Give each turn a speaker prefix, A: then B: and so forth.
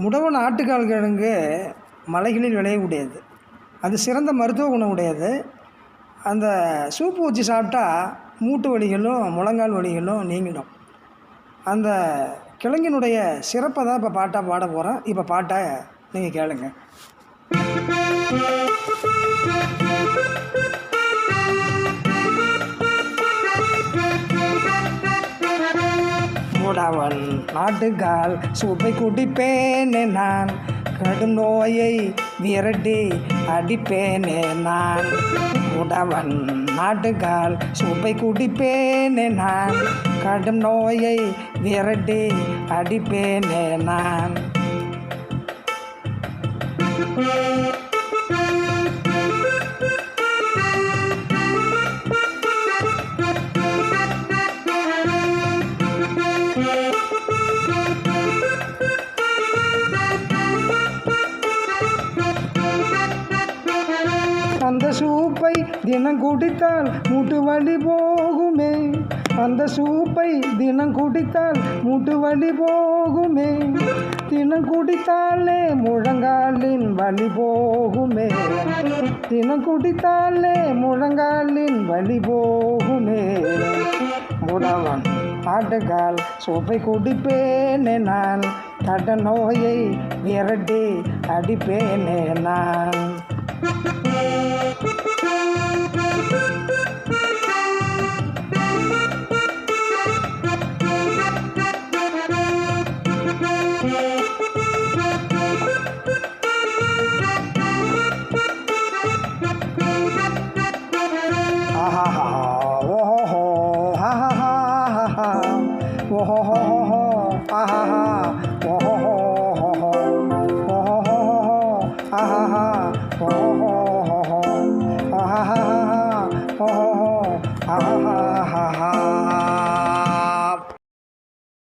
A: முடவன் ஆட்டுக்கால் கிழங்கு மலைகளில் விளையக்கூடியது. அது சிறந்த மருத்துவ குணம் உடையது. அந்த சூப்பு வச்சு சாப்பிட்டா மூட்டு வலிகளும் முழங்கால் வலிகளும் நீங்கிடும். அந்த கிழங்கினுடைய சிறப்பை தான் இப்போ பாட்டாக பாட போகிறேன். இப்போ பாட்டை நீங்கள் கேளுங்க. முடவன் நாட்டுக்கால் சூப்பை குடிப்பேனே நான், கடும் நோயை விரட்டி அடிப்பேனே நான். முடவன் நாட்டுக்கால் சூப்பை குடிப்பேனே நான், கடும் நோயை விரட்டி அடிப்பேனே நான். அந்த சூப்பை தினம் குடித்தால் மூட்டு வலி போகுமே. அந்த சூப்பை தினம் குடித்தால் மூட்டு வலி போகுமே. தினம் குடித்தாலே முழங்காலின் வலி போகுமே. தினம் குடித்தாலே முழங்காலின் வலி போகுமே. முடவன் ஆட்டுக்கால் சூப்பை குடிப்பேனே நான், கட நோயை விரட்டி அடிப்பேனே நான். Ha ha ha ha.